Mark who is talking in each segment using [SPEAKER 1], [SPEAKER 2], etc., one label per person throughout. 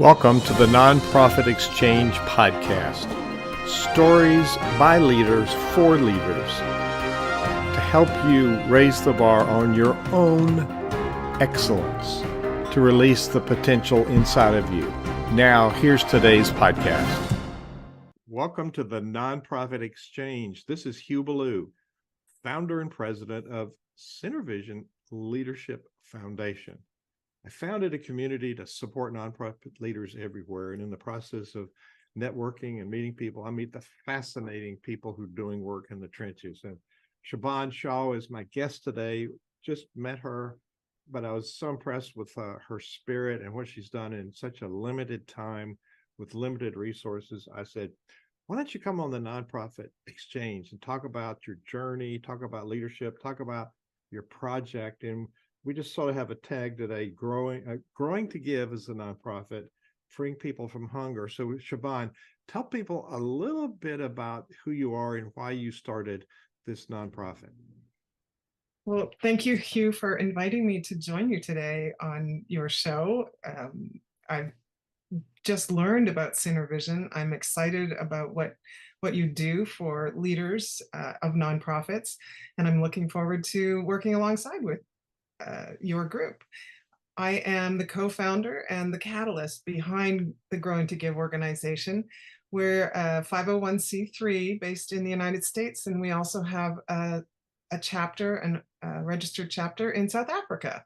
[SPEAKER 1] Welcome to the Nonprofit Exchange Podcast. Stories by leaders for leaders to help you raise the bar on your own excellence, to release the potential inside of you. Now, here's today's podcast. Welcome to the Nonprofit Exchange. This is Hugh Ballou, founder and president of Center Vision Leadership Foundation. I founded a community to support nonprofit leaders everywhere. And in the process of networking and meeting people, I meet the fascinating people who are doing work in the trenches. And Siobhan Shaw is my guest today. Just met her, but I was so impressed with her spirit and what she's done in such a limited time with limited resources. I said, why don't you come on the Nonprofit Exchange and talk about your journey, talk about leadership, talk about your project. And we just sort of have a tag today, growing to give as a nonprofit, freeing people from hunger. So Siobhan, tell people a little bit about who you are and why you started this nonprofit.
[SPEAKER 2] Well, thank you, Hugh, for inviting me to join you today on your show. I've just learned about Center Vision. I'm excited about what you do for leaders of nonprofits, and I'm looking forward to working alongside with your group. I am the co-founder and the catalyst behind the Growing to Give organization. We're a 501c3 based in the United States, and we also have a chapter, a registered chapter in South Africa.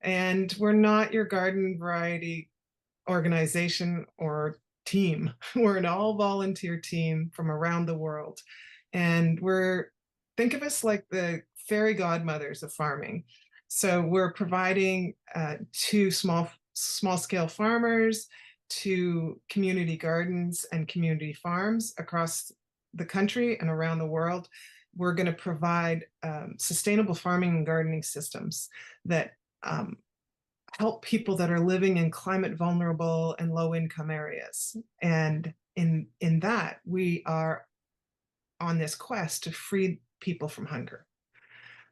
[SPEAKER 2] And we're not your garden variety organization or team. We're an all-volunteer team from around the world. And think of us like the fairy godmothers of farming. So we're providing to small-scale farmers, to community gardens and community farms across the country and around the world. We're going to provide sustainable farming and gardening systems that help people that are living in climate vulnerable and low-income areas. And in that, we are on this quest to free people from hunger,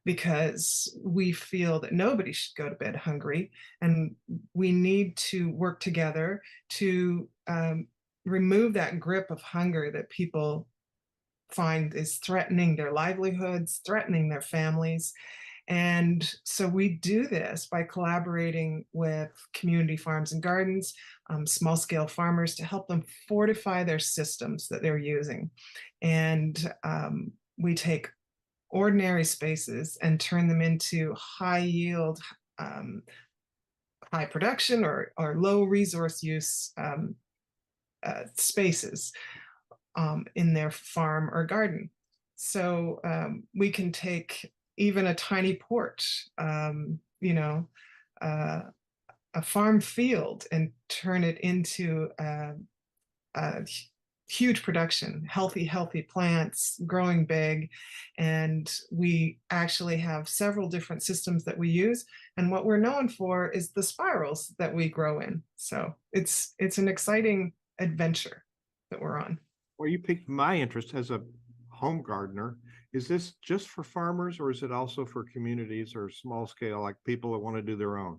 [SPEAKER 2] because we feel that nobody should go to bed hungry, and we need to work together to remove that grip of hunger that people find is threatening their livelihoods, threatening their families. And so we do this by collaborating with community farms and gardens, small-scale farmers, to help them fortify their systems that they're using. And we take ordinary spaces and turn them into high yield, high production or low resource use spaces in their farm or garden. So we can take even a tiny porch, a farm field, and turn it into a huge production, healthy plants growing big. And we actually have several different systems that we use. And what we're known for is the spirals that we grow in. So it's an exciting adventure that we're on.
[SPEAKER 1] Well, you piqued my interest as a home gardener. Is this just for farmers, or is it also for communities or small scale, like people that want to do their own?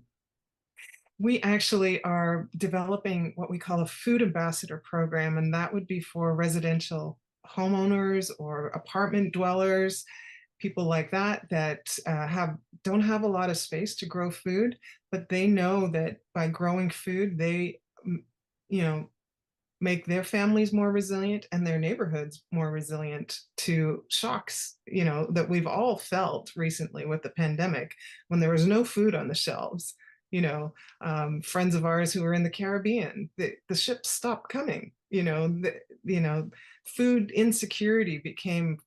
[SPEAKER 2] We actually are developing what we call a food ambassador program, and that would be for residential homeowners or apartment dwellers, people like that don't have a lot of space to grow food, but they know that by growing food, they make their families more resilient and their neighborhoods more resilient to shocks, that we've all felt recently with the pandemic, when there was no food on the shelves. Friends of ours who were in the Caribbean, the ships stopped coming. Food insecurity became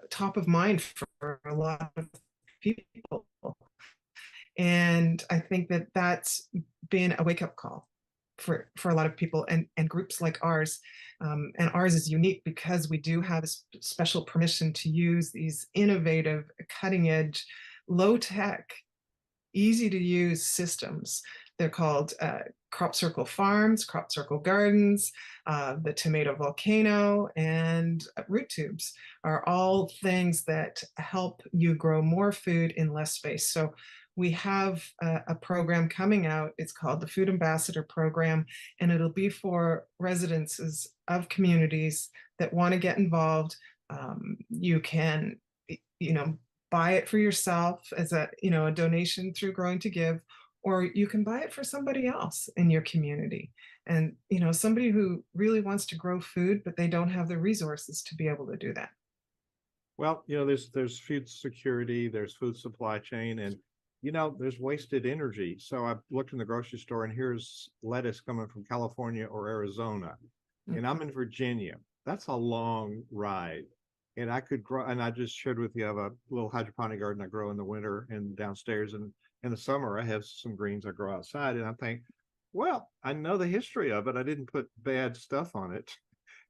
[SPEAKER 2] top of mind for a lot of people. And I think that that's been a wake-up call for a lot of people and groups like ours. And ours is unique because we do have a special permission to use these innovative, cutting-edge, low-tech, easy to use systems. They're called crop circle farms, crop circle gardens, the tomato volcano, and root tubes are all things that help you grow more food in less space. So we have a program coming out. It's called the Food Ambassador Program, and it'll be for residences of communities that want to get involved. You can, buy it for yourself as a donation through Growing to Give, or you can buy it for somebody else in your community. And somebody who really wants to grow food, but they don't have the resources to be able to do that.
[SPEAKER 1] Well, there's food security, there's food supply chain, and there's wasted energy. So I looked in the grocery store, and here's lettuce coming from California or Arizona, and I'm in Virginia. That's a long ride. And I could grow, and I just shared with you, I have a little hydroponic garden I grow in the winter and downstairs, and in the summer I have some greens I grow outside. And I think, well, I know the history of it. I didn't put bad stuff on it,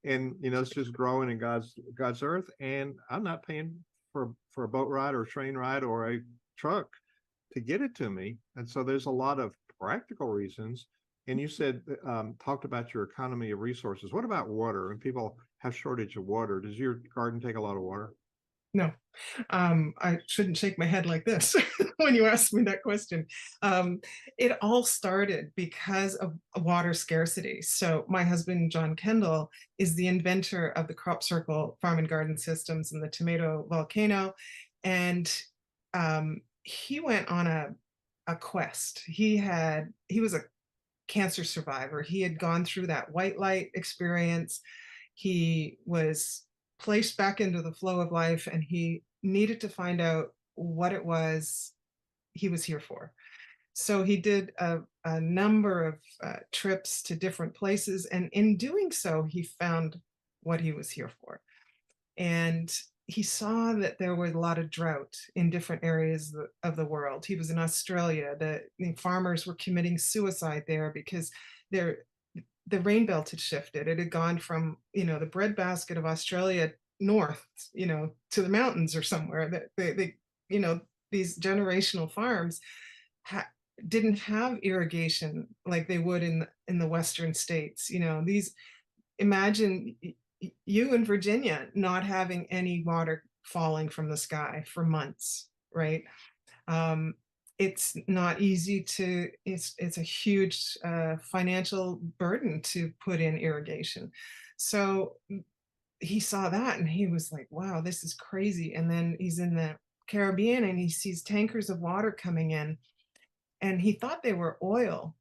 [SPEAKER 1] and it's just growing in God's earth, and I'm not paying for a boat ride or a train ride or a truck to get it to me. And so there's a lot of practical reasons. And you said talked about your economy of resources. What about water? When people have shortage of water, does your garden take a lot of water?
[SPEAKER 2] No, I shouldn't shake my head like this when you ask me that question. It all started because of water scarcity. So my husband, John Kendall, is the inventor of the crop circle farm and garden systems and the tomato volcano. And he went on a quest. He was a cancer survivor. He had gone through that white light experience. He was placed back into the flow of life, and he needed to find out what it was he was here for. So he did a number of trips to different places, and in doing so, he found what he was here for. And he saw that there was a lot of drought in different areas of the world. He was in Australia. The farmers were committing suicide there because the rain belt had shifted. It had gone from, the breadbasket of Australia north, to the mountains or somewhere. That they these generational farms didn't have irrigation like they would in the Western states. Imagine you in Virginia not having any water falling from the sky for months, right? It's not easy it's a huge financial burden to put in irrigation. So he saw that and he was like, wow, this is crazy. And then he's in the Caribbean and he sees tankers of water coming in, and he thought they were oil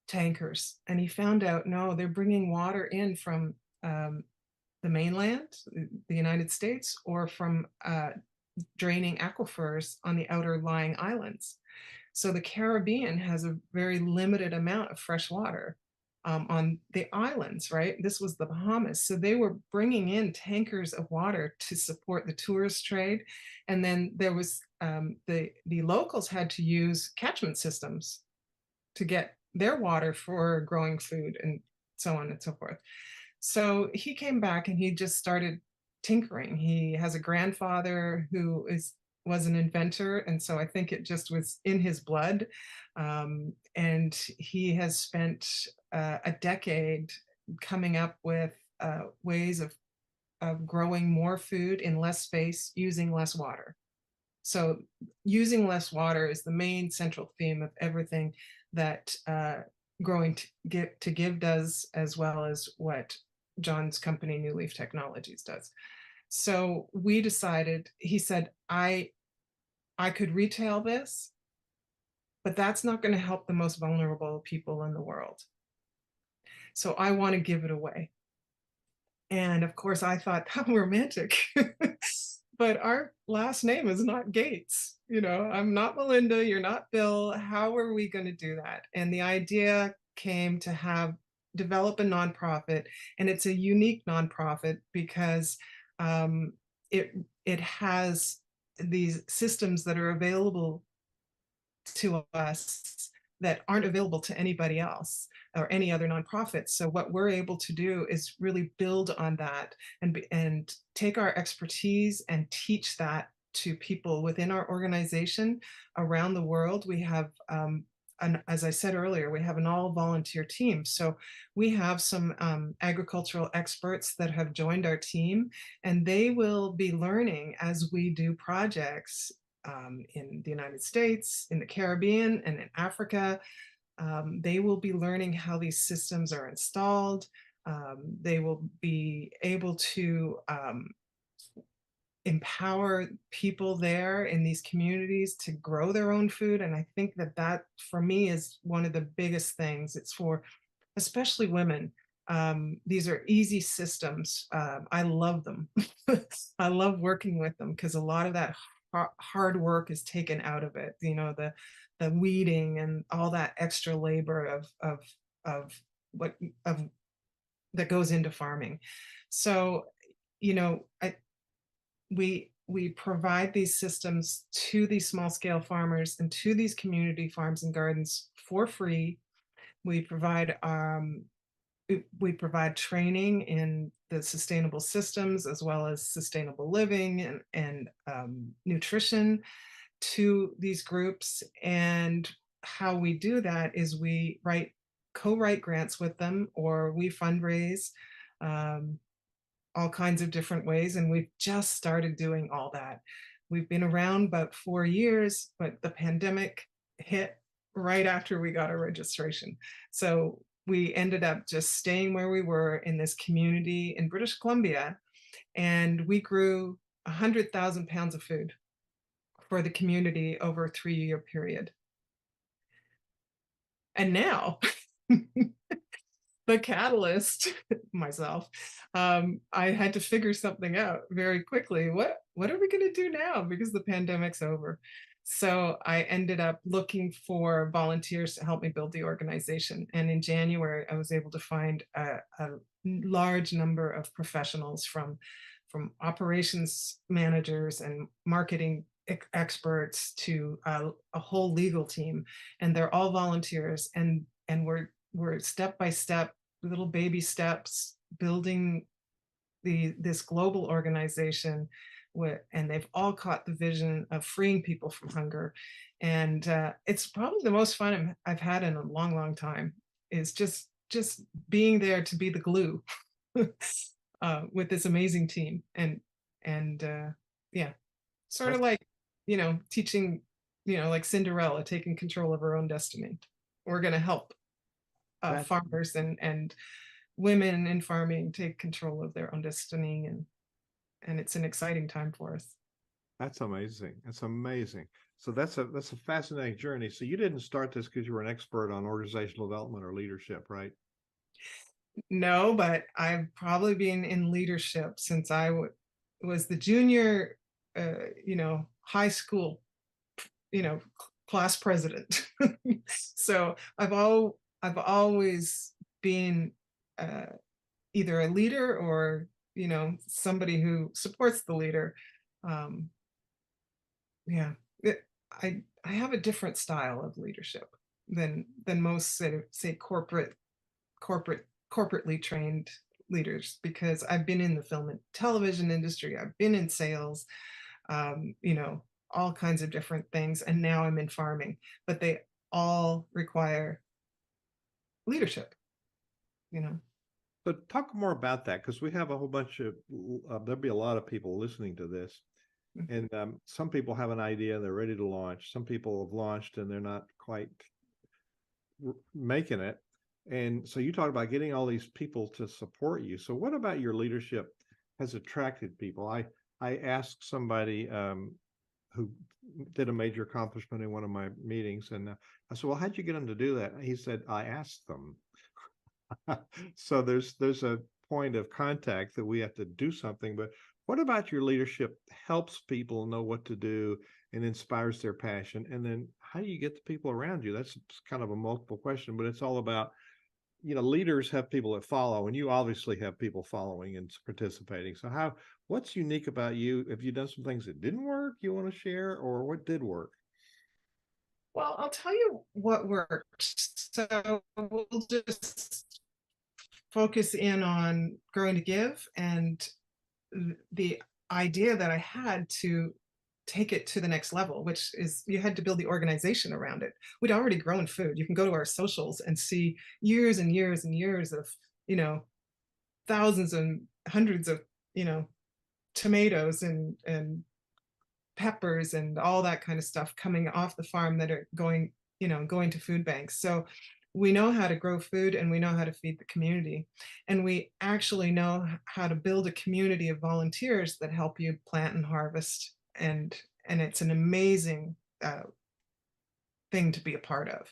[SPEAKER 2] tankers. And he found out, no, they're bringing water in from the mainland, the United States, or from draining aquifers on the outer lying islands. So the Caribbean has a very limited amount of fresh water on the islands, right? This was the Bahamas. So they were bringing in tankers of water to support the tourist trade. And then there was the locals had to use catchment systems to get their water for growing food and so on and so forth. So he came back and he just started tinkering. He has a grandfather who was an inventor, and so I think it just was in his blood. And he has spent a decade coming up with ways of growing more food in less space using less water. So using less water is the main central theme of everything that Growing to Give does, as well as what John's company, New Leaf Technologies, does. So we decided, he said, I could retail this, but that's not going to help the most vulnerable people in the world. So I want to give it away. And of course, I thought, how romantic. But our last name is not Gates. I'm not Melinda, you're not Bill. How are we going to do that? And the idea came to develop a nonprofit, and it's a unique nonprofit because it has these systems that are available to us that aren't available to anybody else or any other nonprofit. So what we're able to do is really build on that and take our expertise and teach that to people within our organization around the world. We have, as I said earlier, we have an all-volunteer team. So we have some agricultural experts that have joined our team, and they will be learning as we do projects in the United States, in the Caribbean, and in Africa. They will be learning how these systems are installed. They will be able to empower people there in these communities to grow their own food. And I think that that, for me, is one of the biggest things. It's for especially women. These are easy systems. I love them. I love working with them because a lot of that hard work is taken out of it. You know, the weeding and all that extra labor of what of that goes into farming. So, you know, we provide these systems to these small scale farmers and to these community farms and gardens for free. We provide training in the sustainable systems as well as sustainable living and nutrition to these groups. And how we do that is we co-write grants with them, or we fundraise all kinds of different ways. And we've just started doing all that. We've been around about 4 years, but the pandemic hit right after we got our registration. So we ended up just staying where we were in this community in British Columbia, and we grew 100,000 pounds of food for the community over a 3-year period. And now the catalyst, myself, I had to figure something out very quickly. What are we going to do now? Because the pandemic's over. So I ended up looking for volunteers to help me build the organization. And in January, I was able to find a large number of professionals from operations managers and marketing experts to a whole legal team. And they're all volunteers. And we're step by step, little baby steps, building this global organization. And they've all caught the vision of freeing people from hunger. And it's probably the most fun I've had in a long, long time, is just being there to be the glue with this amazing team. And yeah, sort of like, you know, teaching, you know, like Cinderella taking control of her own destiny. We're going to help farmers and women in farming take control of their own destiny, and it's an exciting time for us.
[SPEAKER 1] That's amazing. That's amazing. So that's a fascinating journey. So you didn't start this because you were an expert on organizational development or leadership, right?
[SPEAKER 2] No, but I've probably been in leadership since I was the junior, you know, high school, you know, class president. So I've always been either a leader or, you know, somebody who supports the leader. Yeah, I have a different style of leadership than most say corporately trained leaders, because I've been in the film and television industry, I've been in sales, you know, all kinds of different things, and now I'm in farming, but they all require leadership, you know.
[SPEAKER 1] So talk more about that, because we have a whole bunch of there'll be a lot of people listening to this, and some people have an idea, they're ready to launch. Some people have launched and they're not quite making it. And so you talk about getting all these people to support you. So what about your leadership has attracted people? I asked somebody who did a major accomplishment in one of my meetings, and I said, well, how'd you get them to do that? And he said, I asked them. So there's a point of contact that we have to do something. But what about your leadership helps people know what to do and inspires their passion? And then how do you get the people around you? That's kind of a multiple question, but it's all about, you know, leaders have people that follow, and you obviously have people following and participating. So what's unique about you? Have you done some things that didn't work you want to share, or what did work?
[SPEAKER 2] Well, I'll tell you what worked. So we'll just focus in on growing to give, and the idea that I had to take it to the next level, which is you had to build the organization around it. We'd already grown food. You can go to our socials and see years and years and years of, you know, thousands and hundreds of, you know, tomatoes and peppers and all that kind of stuff coming off the farm that are going, going to food banks. So we know how to grow food and we know how to feed the community. And we actually know how to build a community of volunteers that help you plant and harvest. And it's an amazing thing to be a part of.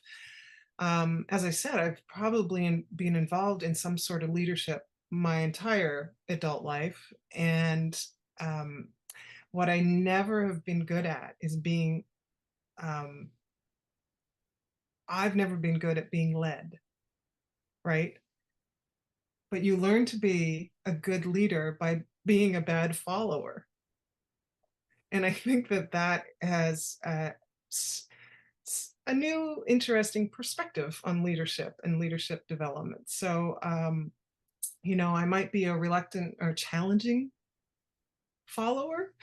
[SPEAKER 2] As I said, I've probably been involved in some sort of leadership my entire adult life. And what I never have been good at is being, I've never been good at being led, right? But you learn to be a good leader by being a bad follower. And I think that has a new interesting perspective on leadership and leadership development. So, I might be a reluctant or challenging follower,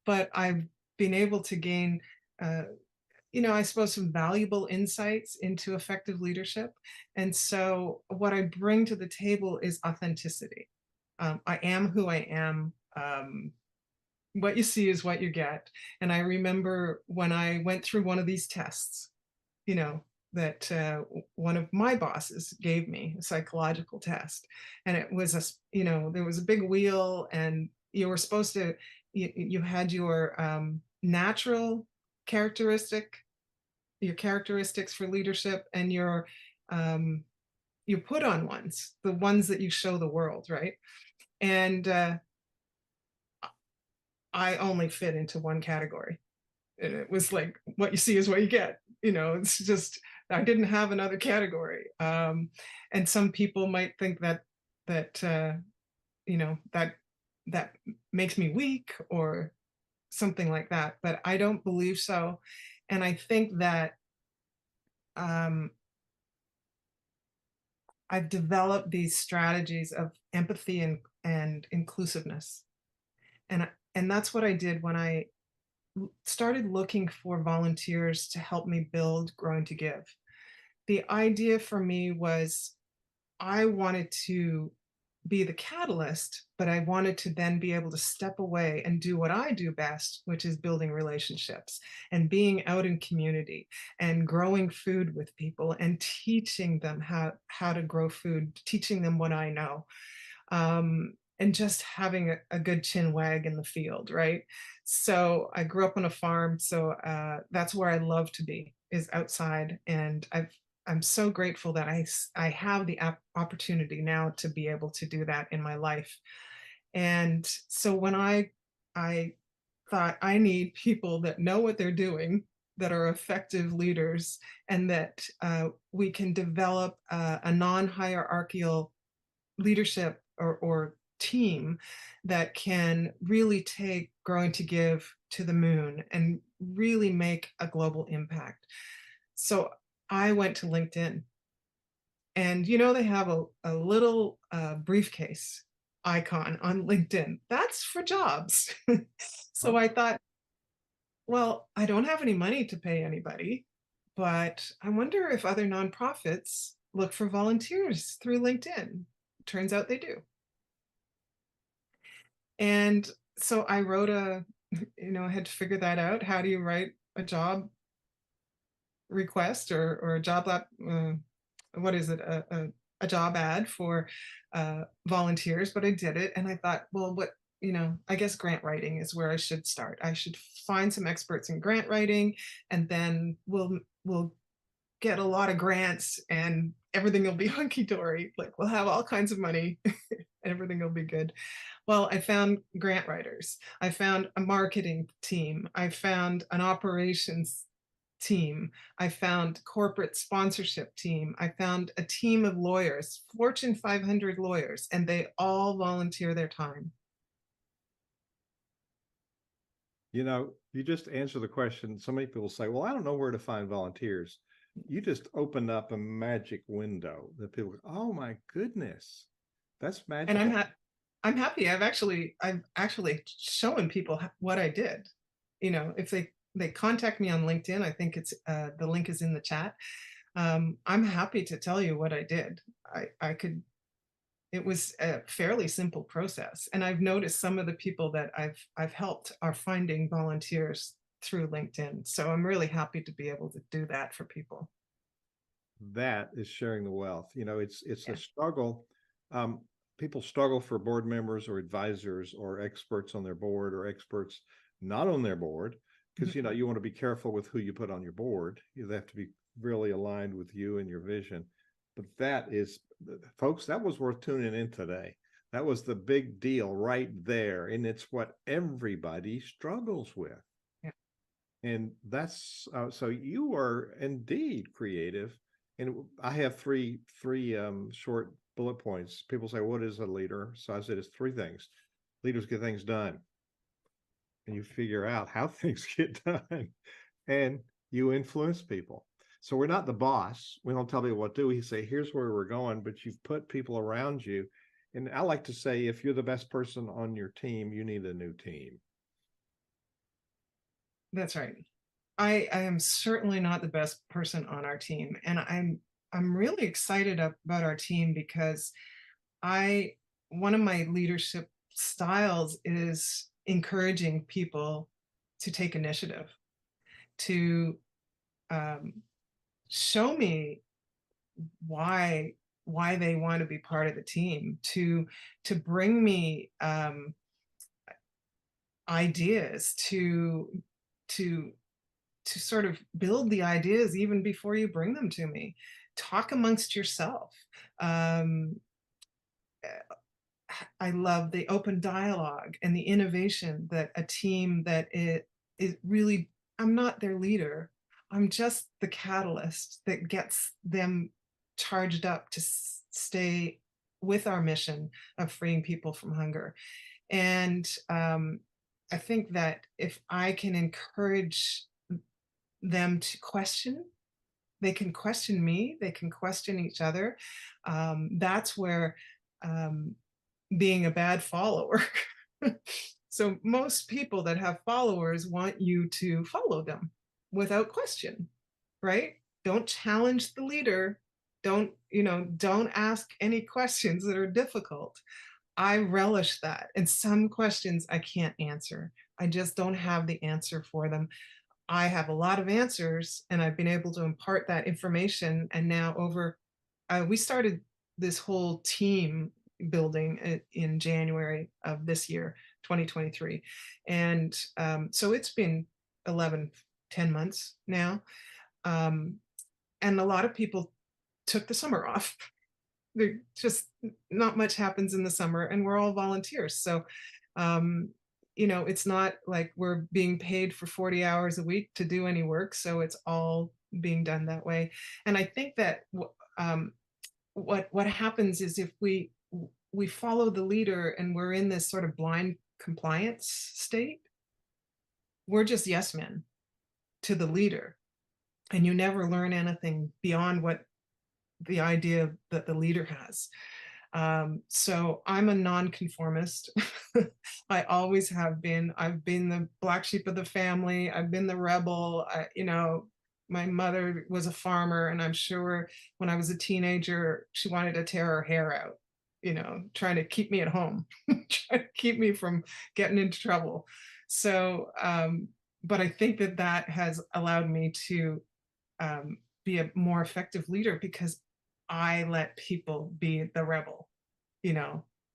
[SPEAKER 2] but I've been able to gain, I suppose, some valuable insights into effective leadership. And so what I bring to the table is authenticity. I am who I am. What you see is what you get. And I remember when I went through one of these tests, that one of my bosses gave me, a psychological test. And it was there was a big wheel, and you were supposed to, you had your natural characteristics for leadership, and your put on ones, the ones that you show the world, right? And I only fit into one category. And it was like, what you see is what you get. It's just, I didn't have another category. And some people might think that that makes me weak or something like that, but I don't believe so. And I think that I've developed these strategies of empathy and inclusiveness. And that's what I did when I started looking for volunteers to help me build Growing to Give. The idea for me was I wanted to be the catalyst, but I wanted to then be able to step away and do what I do best, which is building relationships and being out in community and growing food with people and teaching them how to grow food, teaching them what I know. And just having a good chin wag in the field, right? So I grew up on a farm, so that's where I love to be, is outside. And I'm so grateful that I have the opportunity now to be able to do that in my life. And so when I thought I need people that know what they're doing, that are effective leaders, and that we can develop a non-hierarchical leadership or team that can really take Growing to Give to the moon and really make a global impact. So I went to LinkedIn, and they have a little briefcase icon on LinkedIn. That's for jobs. So I thought, well, I don't have any money to pay anybody, but I wonder if other nonprofits look for volunteers through LinkedIn. Turns out they do. And so I wrote I had to figure that out. How do you write a job request or a job what is it, a job ad for volunteers? But I did it, and I thought, well, I guess grant writing is where I should start. I should find some experts in grant writing, and then we'll get a lot of grants and everything will be hunky-dory. Like, we'll have all kinds of money and everything will be good. Well, I found grant writers. I found a marketing team. I found an operations team. I found corporate sponsorship team. I found a team of lawyers, Fortune 500 lawyers, and they all volunteer their time.
[SPEAKER 1] You just answer the question. So many people say, well, I don't know where to find volunteers. You just opened up a magic window that people go, oh my goodness, that's magic.
[SPEAKER 2] And I'm happy. I've actually shown people what I did. If they contact me on LinkedIn, I think it's the link is in the chat. I'm happy to tell you what I did. I could It was a fairly simple process. And I've noticed some of the people that I've helped are finding volunteers through LinkedIn. So I'm really happy to be able to do that for people.
[SPEAKER 1] That is sharing the wealth. It's a
[SPEAKER 2] Yeah.
[SPEAKER 1] struggle. Um, People struggle for board members or advisors or experts on their board or experts not on their board, because
[SPEAKER 2] Mhm.
[SPEAKER 1] you want to be careful with who you put on your board. They have to be really aligned with you and your vision. But that is, folks, that was worth tuning in today. That was the big deal right there, and it's what everybody struggles with.
[SPEAKER 2] Yeah.
[SPEAKER 1] And that's so you are indeed creative. And I have three short bullet points. People say, what is a leader? So I said, it's three things. Leaders get things done, and you figure out how things get done, and you influence people. So we're not the boss. We don't tell people what to do. We say, here's where we're going, but you've put people around you. And I like to say, if you're the best person on your team, you need a new team.
[SPEAKER 2] That's right. I am certainly not the best person on our team, and I'm really excited about our team because I one of my leadership styles is encouraging people to take initiative, to um, show me why why they want to be part of the team, to bring me ideas, to to sort of build the ideas even before you bring them to me. Talk amongst yourself. Um, I love the open dialogue and the innovation that a team that it is really, I'm not their leader. I'm just the catalyst that gets them charged up to stay with our mission of freeing people from hunger. And I think that if I can encourage them to question, they can question me, they can question each other. That's where um, being a bad follower. So most people that have followers want you to follow them without question, right? Don't challenge the leader. Don't ask any questions that are difficult. I relish that. And some questions I can't answer. I just don't have the answer for them. I have a lot of answers, and I've been able to impart that information. And now we started this whole team building in January of this year, 2023. And so it's been 11, 10 months now. Um, and a lot of people took the summer off. There just not much happens in the summer, and we're all volunteers. So um, it's not like we're being paid for 40 hours a week to do any work. So it's all being done that way. And I think that what happens is if we follow the leader and we're in this sort of blind compliance state, we're just yes men to the leader. And you never learn anything beyond what the idea that the leader has. So I'm a nonconformist. I always have been. I've been the black sheep of the family. I've been the rebel. My mother was a farmer, and I'm sure when I was a teenager, she wanted to tear her hair out, trying to keep me at home, trying to keep me from getting into trouble. So, but I think that has allowed me to be a more effective leader because I let people be the rebel.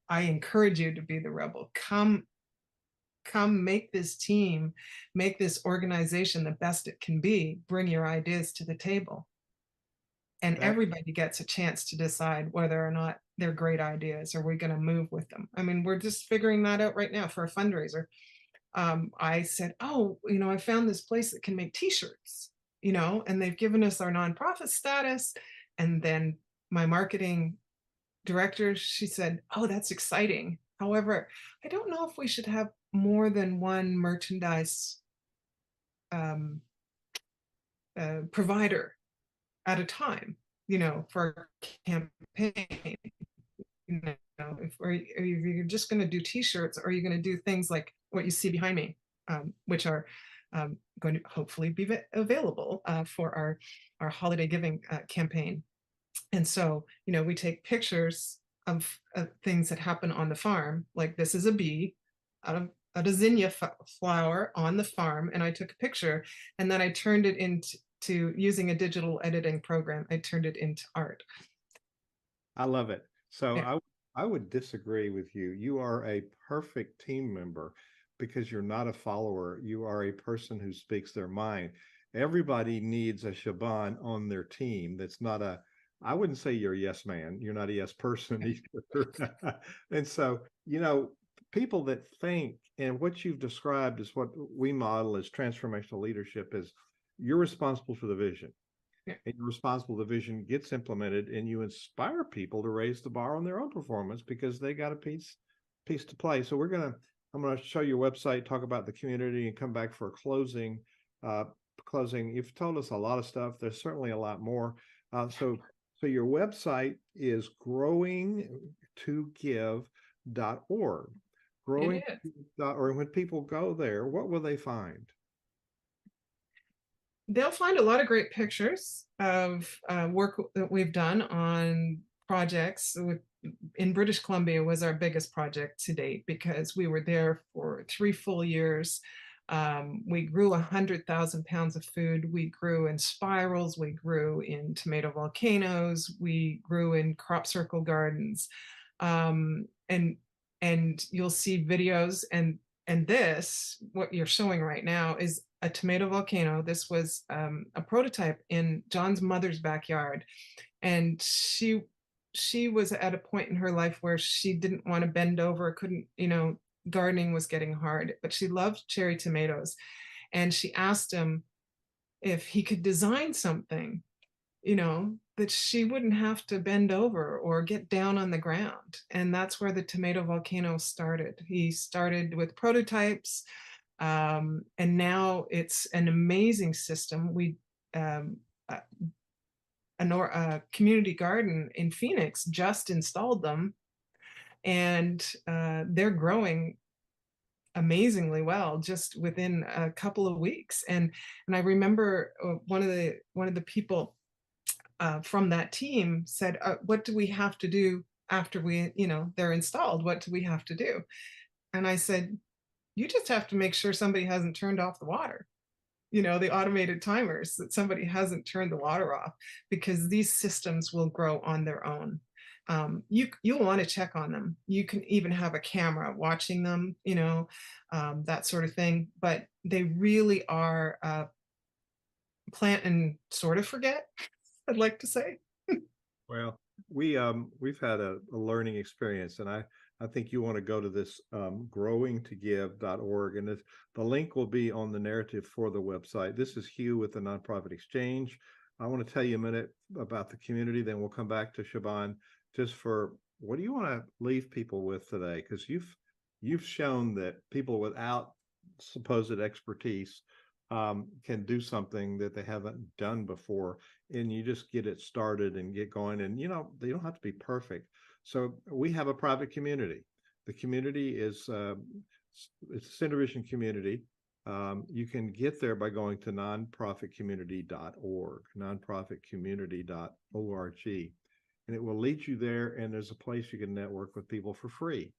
[SPEAKER 2] I encourage you to be the rebel. Come make this team, make this organization the best it can be. Bring your ideas to the table. And
[SPEAKER 1] That
[SPEAKER 2] everybody gets a chance to decide whether or not they're great ideas or we're going to move with them. I mean, we're just figuring that out right now for a fundraiser. I said, oh, I found this place that can make t-shirts, and they've given us our nonprofit status. And then my marketing director, she said, oh, that's exciting. However, I don't know if we should have more than one merchandise provider at a time, for our campaign. If are you just going to do t-shirts, or are you going to do things like what you see behind me, which are going to hopefully be available for our holiday giving campaign. And so we take pictures of things that happen on the farm. Like this is a bee out of a zinnia flower on the farm, and I took a picture, and then I turned it into using a digital editing program. I turned it into art.
[SPEAKER 1] I love it. So
[SPEAKER 2] Yeah.
[SPEAKER 1] I would disagree with you. You are a perfect team member because you're not a follower. You are a person who speaks their mind. Everybody needs a Shaban on their team. That's not a, I wouldn't say you're a yes man. You're not a yes person either. And so, people that think, and what you've described is what we model as transformational leadership is you're responsible for the vision.
[SPEAKER 2] Yeah.
[SPEAKER 1] And your responsible division gets implemented, and you inspire people to raise the bar on their own performance because they got a piece to play. So I'm gonna show your website, talk about the community, and come back for a closing. You've told us a lot of stuff. There's certainly a lot more. So your website is growingtogive.org.
[SPEAKER 2] It is.
[SPEAKER 1] Growing.org. When people go there, what will they find?
[SPEAKER 2] They'll find a lot of great pictures of work that we've done on projects. In British Columbia was our biggest project to date because we were there for 3 full years. We grew 100,000 pounds of food. We grew in spirals. We grew in tomato volcanoes. We grew in crop circle gardens. And you'll see videos, and this, what you're showing right now, is a tomato volcano. This was a prototype in John's mother's backyard, and she was at a point in her life where she didn't want to bend over, couldn't, gardening was getting hard, but she loved cherry tomatoes, and she asked him if he could design something, that she wouldn't have to bend over or get down on the ground. And that's where the tomato volcano started. He started with prototypes, and now it's an amazing system. We a community garden in Phoenix just installed them, and they're growing amazingly well just within a couple of weeks. And I remember one of the people from that team said, what do we have to do after they're installed? What do we have to do? And I said, you just have to make sure somebody hasn't turned off the water, the automated timers, that somebody hasn't turned the water off, because these systems will grow on their own. You'll want to check on them. You can even have a camera watching them, that sort of thing. But they really are plant and sort of forget, I'd like to say.
[SPEAKER 1] Well, we've had a learning experience, and I think you want to go to this growingtogive.org, and the link will be on the narrative for the website. This is Hugh with the Nonprofit Exchange. I want to tell you a minute about the community, then we'll come back to Shaban just for what do you want to leave people with today? Because you've shown that people without supposed expertise can do something that they haven't done before, and you just get it started and get going. And they don't have to be perfect. So we have a private community. The community is it's a CenterVision community. You can get there by going to nonprofitcommunity.org, nonprofitcommunity.org, and it will lead you there. And there's a place you can network with people for free.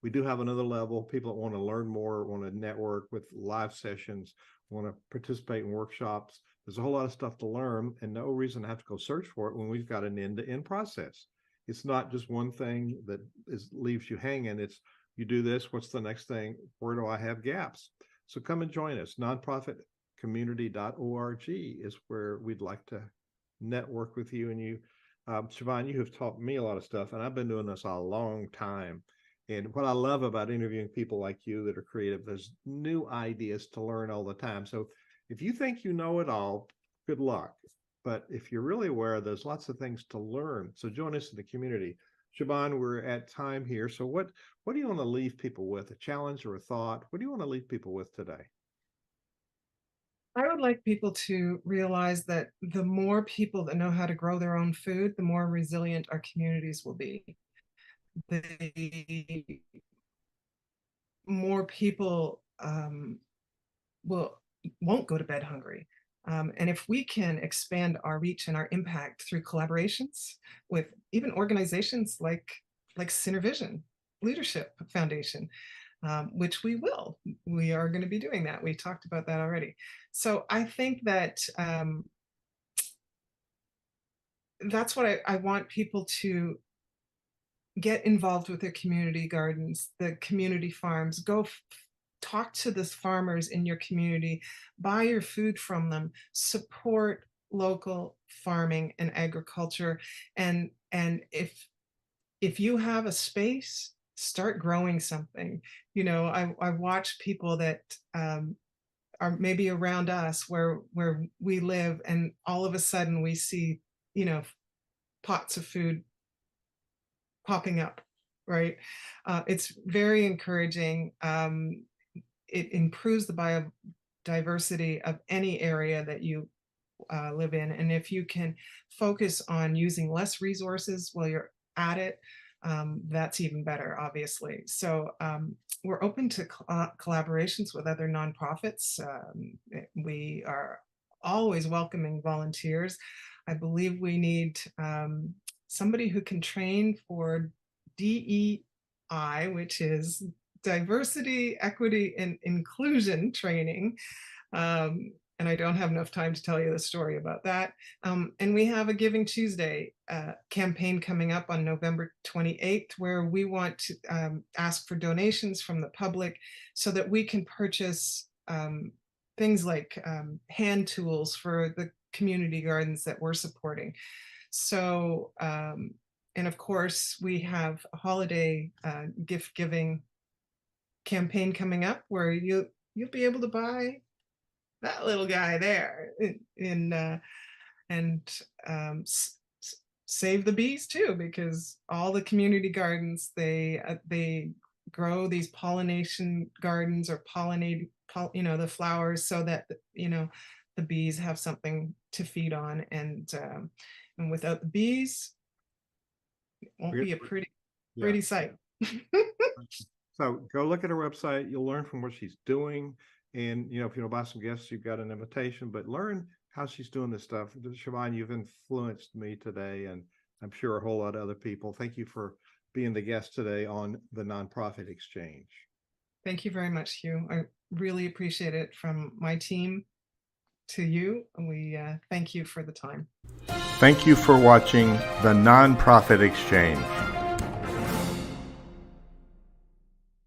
[SPEAKER 1] We do have another level. People that want to learn more, want to network with live sessions, want to participate in workshops. There's a whole lot of stuff to learn, and no reason to have to go search for it when we've got an end-to-end process. It's not just one thing that leaves you hanging. It's you do this, what's the next thing? Where do I have gaps? So come and join us. Nonprofitcommunity.org is where we'd like to network with you. And you, Siobhan, you have taught me a lot of stuff, and I've been doing this a long time. And what I love about interviewing people like you that are creative, there's new ideas to learn all the time. So if you think you know it all, good luck. But if you're really aware, there's lots of things to learn. So join us in the community. Shaban, we're at time here. So what do you want to leave people with? A challenge or a thought? What do you want to leave people with today?
[SPEAKER 2] I would like people to realize that the more people that know how to grow their own food, the more resilient our communities will be. The more people won't go to bed hungry. And if we can expand our reach and our impact through collaborations with even organizations like like Synervision Leadership Foundation, which we will. We are going to be doing that. We talked about that already. So I think that that's what I want people to get involved with their community gardens, the community farms. Go talk to the farmers in your community, buy your food from them, support local farming and agriculture. And if you have a space, start growing something. You know, I watch people that are maybe around us where we live, and all of a sudden we see, you know, pots of food popping up, right? It's very encouraging. It improves the biodiversity of any area that you live in. And if you can focus on using less resources while you're at it, that's even better, obviously. So we're open to collaborations with other nonprofits. We are always welcoming volunteers. I believe we need somebody who can train for DEI, which is diversity, equity, and inclusion training. And I don't have enough time to tell you the story about that. And we have a Giving Tuesday campaign coming up on November 28th, where we want to ask for donations from the public so that we can purchase things like hand tools for the community gardens that we're supporting. So, and of course, we have a holiday gift giving campaign coming up where you'll be able to buy that little guy there and save the bees too, because all the community gardens, they grow these pollination gardens or pollinate, you know, the flowers so that, you know, the bees have something to feed on. And without the bees, it won't be a pretty sight.
[SPEAKER 1] So go look at her website. You'll learn from what she's doing. And, you know, if you want to buy some gifts, you've got an invitation, but learn how she's doing this stuff. Siobhan, you've influenced me today, and I'm sure a whole lot of other people. Thank you for being the guest today on the Nonprofit Exchange.
[SPEAKER 2] Thank you very much, Hugh. I really appreciate it. From my team to you, we thank you for the time.
[SPEAKER 1] Thank you for watching the Nonprofit Exchange.